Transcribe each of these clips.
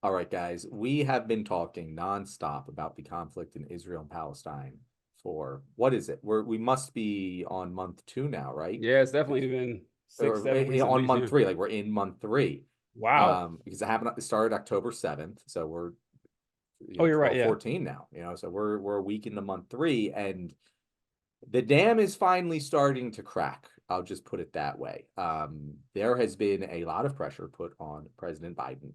All right, guys, we have been talking nonstop about the conflict in Israel and Palestine for what is it? We must be on month two now, right? Yeah, it's definitely been six, Or 7 weeks at on least. month Yeah. three, like we're in month three. Wow. Because it started October 7th, so we're Oh, you're right. 12, Yeah. 14 now, so we're a week into month three, and the dam is finally starting to crack. I'll just put it that way. There has been a lot of pressure put on President Biden.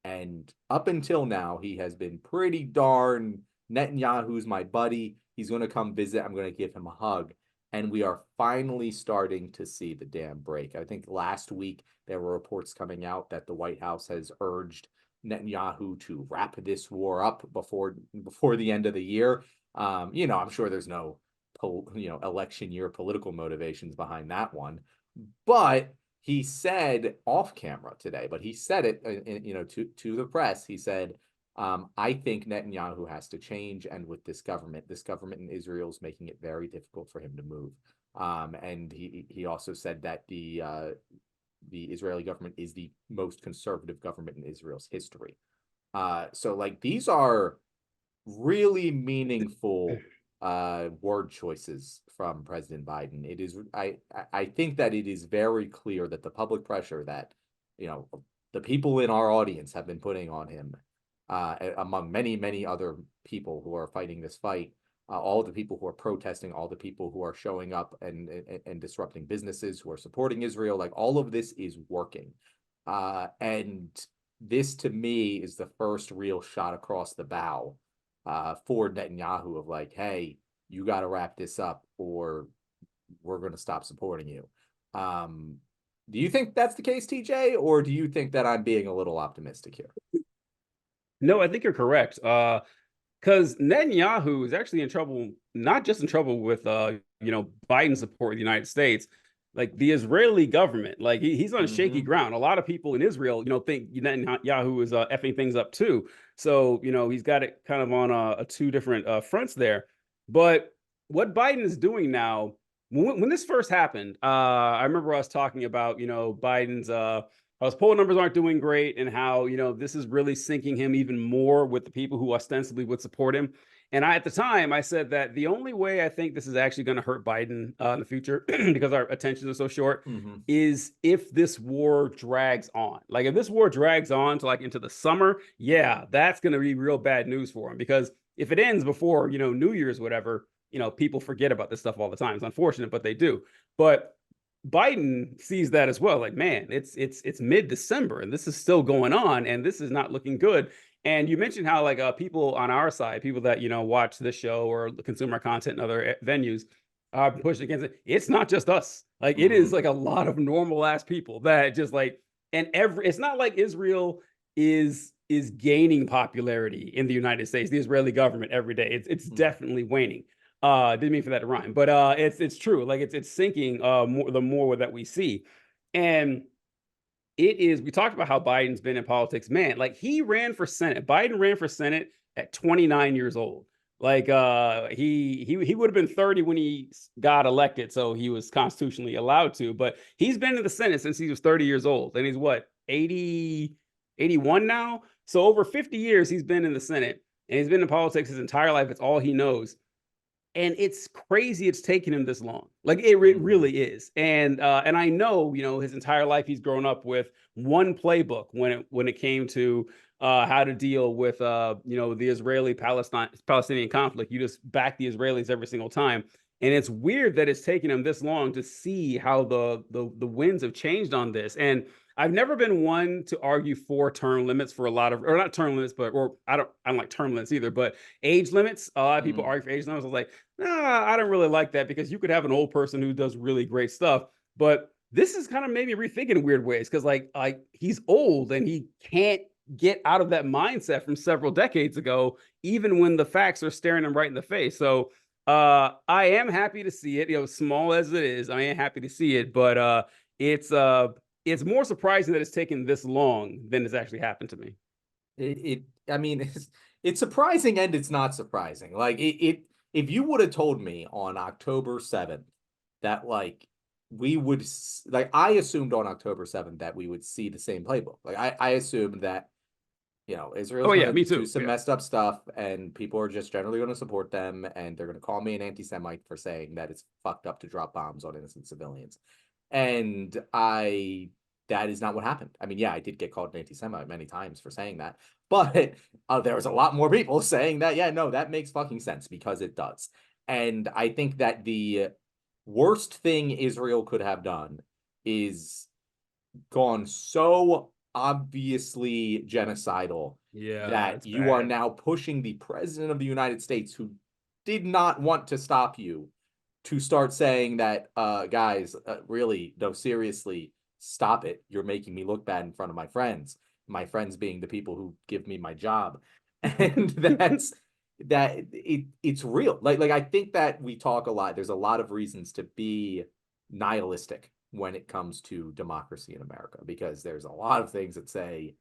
And up until now, he has been pretty darn Netanyahu's my buddy. He's going to come visit. I'm going to give him a hug. And we are finally starting to see the dam break. I think last week there were reports coming out that the White House has urged Netanyahu to wrap this war up before the end of the year. I'm sure there's no election year political motivations behind that one. But he said off camera today, but he said it, to the press. He said, I think Netanyahu has to change. And with this government in Israel is making it very difficult for him to move. And he also said that the Israeli government is the most conservative government in Israel's history. So like these are really meaningful word choices from President Biden. I think that it is very clear that the public pressure that the people in our audience have been putting on him, among many other people who are fighting this fight, all the people who are protesting, all the people who are showing up and disrupting businesses, who are supporting Israel, like all of this is working. And this to me is the first real shot across the bow for Netanyahu of like, hey, you got to wrap this up or we're going to stop supporting you. Um, do you think that's the case, TJ, or do you think that I'm being a little optimistic here? No, I think you're correct. Because Netanyahu is actually in trouble, not just in trouble with Biden's support of the United States, like the Israeli government. Like he's on shaky Mm-hmm. ground. A lot of people in Israel, think Netanyahu is effing things up too. So he's got it kind of on a two different fronts there. But what Biden is doing now, when this first happened, I remember us talking about Biden's how his poll numbers aren't doing great and how this is really sinking him even more with the people who ostensibly would support him. And at the time I said that the only way I think this is actually going to hurt Biden in the future because our attentions are so short Mm-hmm. is if this war drags on. Like if this war drags on to like into the summer, yeah, that's going to be real bad news for him, because if it ends before New Year's, whatever, people forget about this stuff all the time. It's unfortunate, but they do. But Biden sees that as well. Like, man, it's mid-December and this is still going on and this is not looking good. And you mentioned how like people on our side, people that watch this show or consume our content in other venues, are pushing against it. It's not just us. Like it is Mm-hmm. like a lot of normal ass people that just like, and it's not like Israel is gaining popularity in the United States, the Israeli government every day. It's Mm-hmm. definitely waning. Didn't mean for that to rhyme, but it's true. Like it's sinking more the more that we see. And it is, we talked about how Biden's been in politics. Man, like he ran for Senate. Biden ran for Senate at 29 years old. Like he would have been 30 when he got elected, so he was constitutionally allowed to, but he's been in the Senate since he was 30 years old. And he's what, 80, 81 now? So over 50 years he's been in the Senate and he's been in politics his entire life. It's all he knows, and it's crazy it's taken him this long. Like it Mm-hmm. really is. And I know his entire life he's grown up with one playbook when it came to how to deal with the Israeli Palestinian conflict. You just back the Israelis every single time. And it's weird that it's taken him this long to see how the winds have changed on this. And I've never been one to argue for term limits for a lot of, or not term limits, but or I don't like term limits either, but age limits. A lot of people Mm-hmm. argue for age limits. I was like, nah, I don't really like that, because you could have an old person who does really great stuff. But this is kind of made me rethink in weird ways, because like he's old and he can't get out of that mindset from several decades ago, even when the facts are staring him right in the face. So I am happy to see it, small as it is. I am happy to see it, but it's uh it's more surprising that it's taken this long than it's actually happened to me. I mean, it's surprising and it's not surprising. Like if you would have told me on October 7th that like we would like I assumed on October 7th that we would see the same playbook. Like I assumed that Israel's Oh yeah, going to me do too. some Yeah. messed up stuff, and people are just generally going to support them, and they're going to call me an anti-Semite for saying that it's fucked up to drop bombs on innocent civilians. And that is not what happened. I mean, yeah, I did get called an anti-Semite many times for saying that, but there was a lot more people saying that, yeah, no, that makes fucking sense, because it does. And I think that the worst thing Israel could have done is gone so obviously genocidal Yeah, that it's you are bad. now pushing the president of the United States, who did not want to stop you, to start saying that, guys, really, no, seriously, stop it. You're making me look bad in front of my friends being the people who give me my job. And it's real. Like I think that we talk a lot. There's a lot of reasons to be nihilistic when it comes to democracy in America, because there's a lot of things that say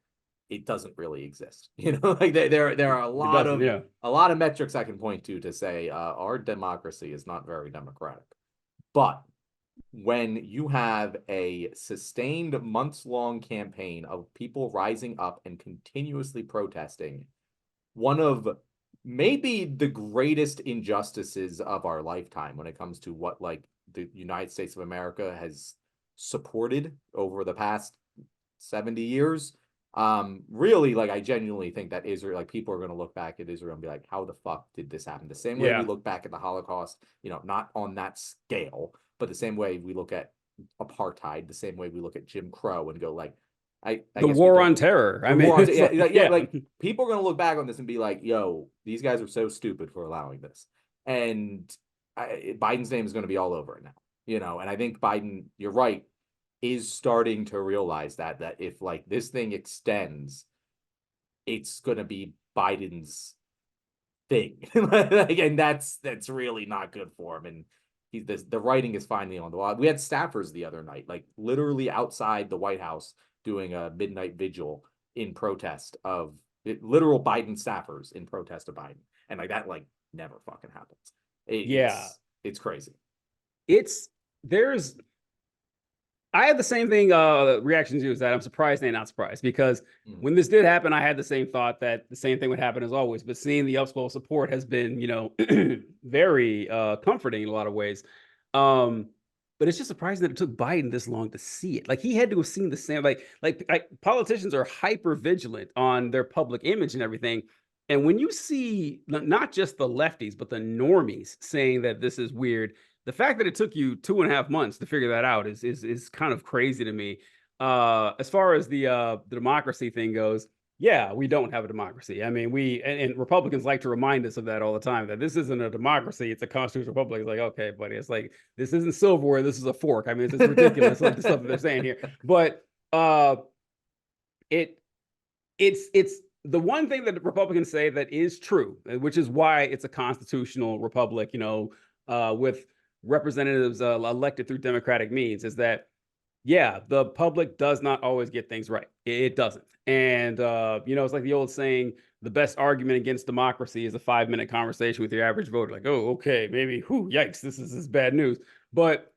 it doesn't really exist. Like there are It doesn't. Yeah. a lot of metrics I can point to say our democracy is not very democratic. But when you have a sustained months-long campaign of people rising up and continuously protesting one of maybe the greatest injustices of our lifetime when it comes to what, like, the United States of America has supported over the past 70 years. Really, like, I genuinely think that Israel, like, people are going to look back at Israel and be like, how the fuck did this happen? The same way we Yeah. look back at the Holocaust, not on that scale, but the same way we look at apartheid, the same way we look at Jim Crow and go like, I The guess we war don't. on terror. I The mean, war on, it's yeah, yeah. like, people are going to look back on this and be like, yo, these guys are so stupid for allowing this. And Biden's name is going to be all over it now, and I think Biden, you're right, is starting to realize that if, like, this thing extends, it's going to be Biden's thing. And that's really not good for him. And the writing is finally on the wall. We had staffers the other night, like, literally outside the White House doing a midnight vigil in protest of literal Biden staffers in protest of Biden. And like that, like, never fucking happens. Yeah. It's crazy. It's there's I had the same thing reaction to you, is that I'm surprised and not surprised, because when this did happen, I had the same thought that the same thing would happen as always. But seeing the upswell support has been, very comforting in a lot of ways. But it's just surprising that it took Biden this long to see it. Like, he had to have seen the same. Like politicians are hyper vigilant on their public image and everything. And when you see not just the lefties, but the normies saying that this is weird, the fact that it took you 2.5 months to figure that out is kind of crazy to me. As far as the democracy thing goes, yeah, we don't have a democracy. I mean, and Republicans like to remind us of that all the time, that this isn't a democracy, it's a constitutional republic. It's like, okay, buddy, it's like, this isn't silverware, this is a fork. I mean, it's ridiculous, like the stuff that they're saying here. But it's the one thing that the Republicans say that is true, which is why it's a constitutional republic, with representatives elected through democratic means, is that, yeah, the public does not always get things right. It doesn't. And, it's like the old saying, the best argument against democracy is a 5-minute conversation with your average voter. Like, oh, okay, maybe, yikes, this is bad news. But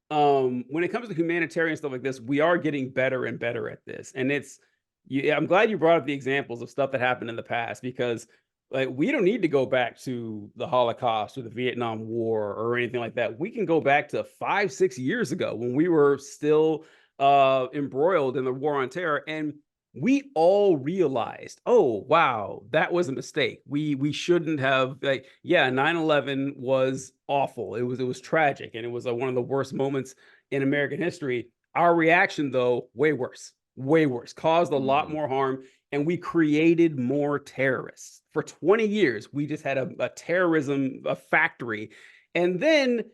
when it comes to humanitarian stuff like this, we are getting better and better at this. And I'm glad you brought up the examples of stuff that happened in the past, because, like, we don't need to go back to the Holocaust or the Vietnam War or anything like that. We can go back to 5-6 years ago when we were still embroiled in the war on terror, and we all realized, oh wow, that was a mistake. We shouldn't have, like, yeah, 9/11 was awful. It was tragic, and it was one of the worst moments in American history. Our reaction, though, way worse, caused a lot more harm, and we created more terrorists. For 20 years, we just had a terrorism factory. And then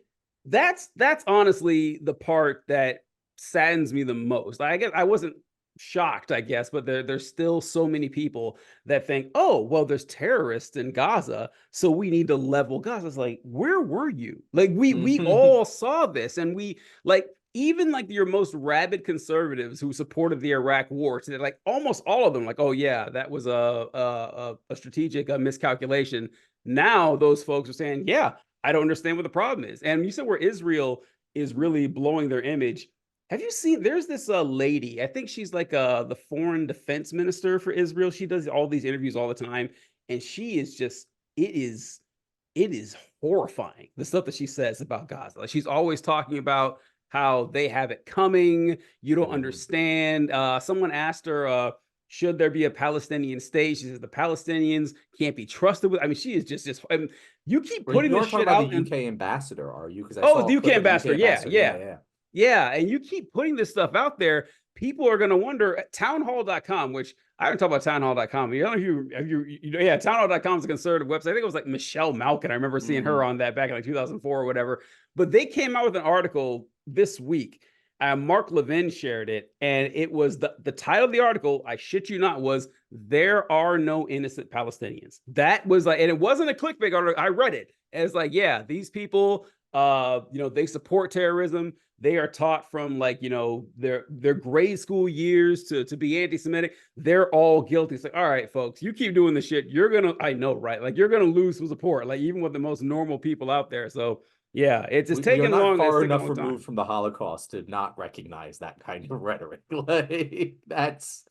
that's honestly the part that saddens me the most. I guess I wasn't shocked, I guess, but there's still so many people that think, oh, well, there's terrorists in Gaza, so we need to level Gaza. It's like, where were you? Like, we all saw this, and we, like, even like your most rabid conservatives who supported the Iraq war, so like almost all of them, like, oh yeah, that was a strategic miscalculation. Now those folks are saying, yeah, I don't understand what the problem is. And you said where Israel is really blowing their image. Have you seen? There's this lady. I think she's like the foreign defense minister for Israel. She does all these interviews all the time, and she is just it is horrifying the stuff that she says about Gaza. Like she's always talking about how they have it coming. You don't Mhm. understand. Someone asked her, should there be a Palestinian state? She says the Palestinians can't be trusted with. I mean, she is just. I mean, you keep Well, putting you this aren't talking shit about the out, and UK ambassador, are you? Because I oh, saw the a UK clip of the UK ambassador. Yeah, ambassador. Yeah, yeah. yeah. Yeah, and you keep putting this stuff out there. People are going to wonder at townhall.com, which I haven't talked about townhall.com. You don't know yeah, townhall.com is a conservative website. I think it was like Michelle Malkin. I remember seeing her Mhm. on that back in like 2004 or whatever. But they came out with an article this week. Mark Levin shared it, and it was the title of the article, I shit you not, was "There Are No Innocent Palestinians." That was like, and it wasn't a clickbait article. I read it. And it's like, yeah, these people, they support terrorism. They are taught from like, their grade school years to be anti-Semitic. They're all guilty. It's like, all right, folks, you keep doing this shit, you're gonna, I know, right? Like you're gonna lose some support, like even with the most normal people out there. So yeah, it's just We are taking not long. It's far taking a enough long time. removed from the Holocaust to not recognize that kind of rhetoric. Like that's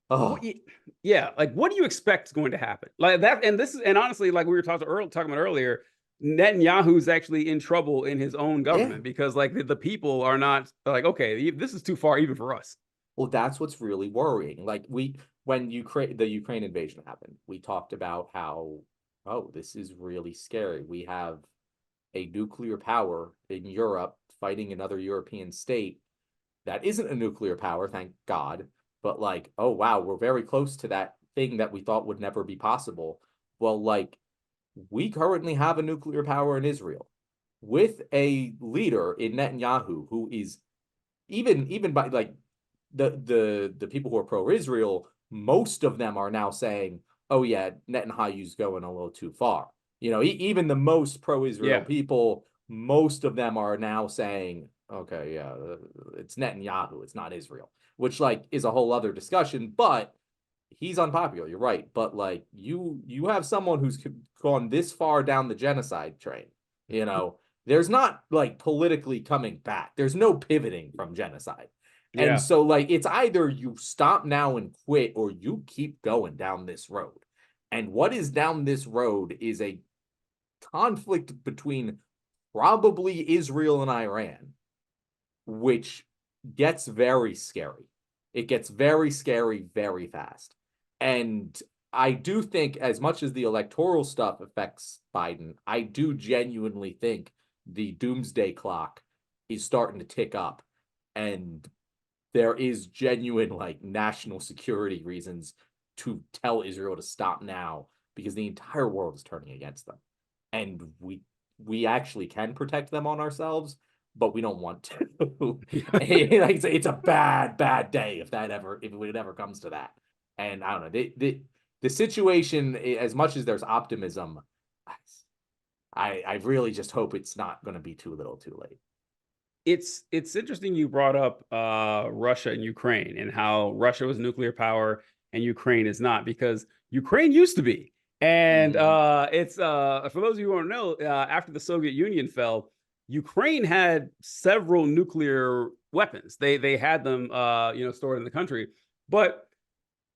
What oh you, yeah, like what do you expect is going to happen? Like that, and this is, and honestly, like we were talking about earlier, Netanyahu's actually in trouble in his own yeah. government because like the people are not like, okay, this is too far even for us. Well, that's what's really worrying. Like when the Ukraine invasion happened, we talked about how, oh, this is really scary. We have a nuclear power in Europe fighting another European state that isn't a nuclear power, thank God. But like, oh wow, we're very close to that thing that we thought would never be possible. Well, like we currently have a nuclear power in Israel with a leader in Netanyahu who is even by like the people who are pro-Israel, most of them are now saying, "Oh yeah, Netanyahu's going a little too far." Even the most pro-Israel Yeah, people, most of them are now saying, "Okay, yeah, it's Netanyahu, it's not Israel," which like is a whole other discussion. But he's unpopular. You're right, but like you have someone who's gone this far down the genocide train. You know, there's not like politically coming back. There's no pivoting from genocide. And yeah. so, like, it's either you stop now and quit or you keep going down this road. And what is down this road is a conflict between probably Israel and Iran, which gets very scary. It gets very scary very fast. And I do think, as much as the electoral stuff affects Biden, I do genuinely think the doomsday clock is starting to tick up. And there is genuine like national security reasons to tell Israel to stop now because the entire world is turning against them. And we actually can protect them on ourselves, but we don't want to. Like I say, it's a bad day if it ever comes to that. And I don't know, the situation, as much as there's optimism, I really just hope it's not going to be too little too late. It's interesting you brought up Russia and Ukraine and how Russia was nuclear power and Ukraine is not, because Ukraine used to be. And Mm-hmm. it's for those of you who don't know, after the Soviet Union fell, Ukraine had several nuclear weapons. They had them stored in the country. But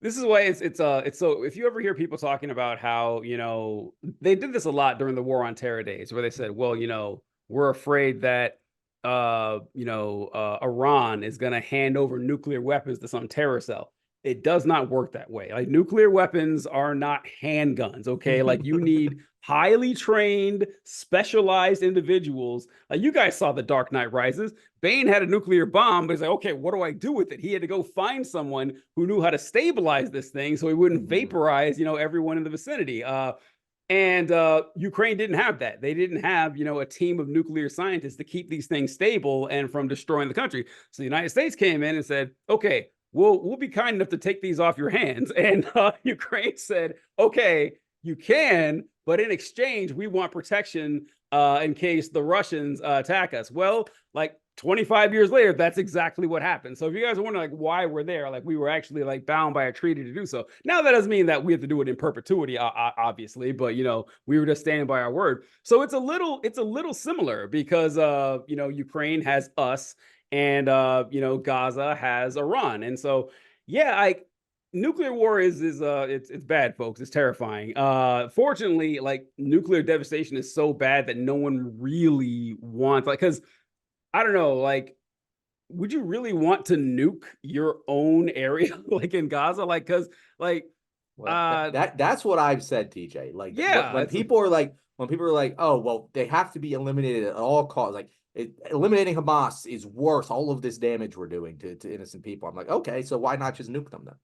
this is why it's so, if you ever hear people talking about how, they did this a lot during the war on terror days, where they said, well, we're afraid that Iran is going to hand over nuclear weapons to some terror cell. It does not work that way. Like nuclear weapons are not handguns, okay? Like you need highly trained, specialized individuals. Like you guys saw The Dark Knight Rises. Bane had a nuclear bomb, but he's like, okay, what do I do with it? He had to go find someone who knew how to stabilize this thing so he wouldn't vaporize, everyone in the vicinity. And Ukraine didn't have that. They didn't have, a team of nuclear scientists to keep these things stable and from destroying the country. So the United States came in and said, okay, we'll be kind enough to take these off your hands. And Ukraine said, okay, you can, but in exchange, we want protection in case the Russians attack us. Well, like 25 years later, that's exactly what happened. So if you guys are wondering like why we're there, like we were actually like bound by a treaty to do so. Now that doesn't mean that we have to do it in perpetuity, obviously, but we were just standing by our word. So it's a little similar because Ukraine has us and Gaza has Iran. And so yeah, nuclear war is it's bad, folks. It's terrifying. Fortunately, like, nuclear devastation is so bad that no one really wants, like, because I don't know, like, would you really want to nuke your own area like in Gaza? Like, because like Well, that's what I've said, TJ. Like, yeah, when people are like, oh, well, they have to be eliminated at all costs. Like, eliminating Hamas is worth all of this damage we're doing to innocent people. I'm like, okay, so why not just nuke them then?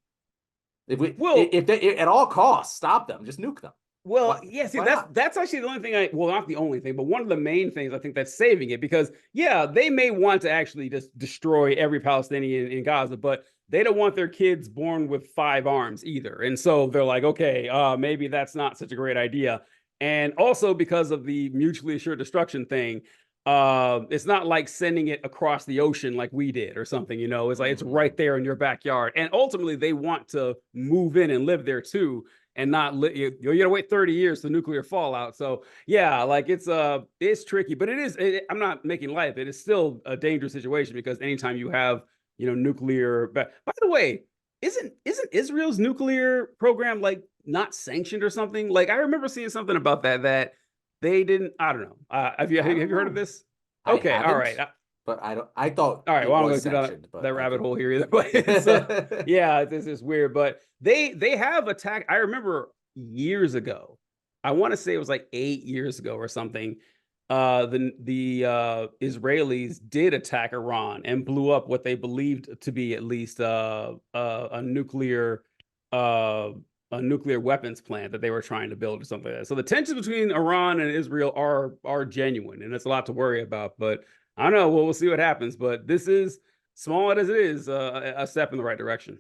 well, If they at all costs stop them, just nuke them. well, Why, yeah, see, why that's not? that's actually the only thing well, not the only thing, but one of the main things I think that's saving it, because yeah, they may want to actually just destroy every Palestinian in Gaza, but they don't want their kids born with 5 arms either. And so they're like, okay, maybe that's not such a great idea. And also because of the mutually assured destruction thing, it's not like sending it across the ocean like we did or something, it's like it's right there in your backyard. And ultimately they want to move in and live there too, and not you gotta wait 30 years for nuclear fallout. So yeah, like it's tricky, but I'm not making light of it. It's still a dangerous situation, because anytime you have nuclear. But by the way, isn't Israel's nuclear program like not sanctioned or something? Like, I remember seeing something about that they didn't. I don't know. Have you heard of this? I Okay, all haven't, right. but I don't. I thought All right, it well, I don't was go through sanctioned, but that rabbit okay. hole here either. But so yeah, this is weird. But they have attacked. I remember years ago. I want to say it was like 8 years ago or something. The Israelis did attack Iran and blew up what they believed to be at least a nuclear uh a nuclear weapons plant that they were trying to build or something like that. So the tensions between Iran and Israel are genuine, and it's a lot to worry about. But I don't know. We'll see what happens. But this is, small as it is, a step in the right direction.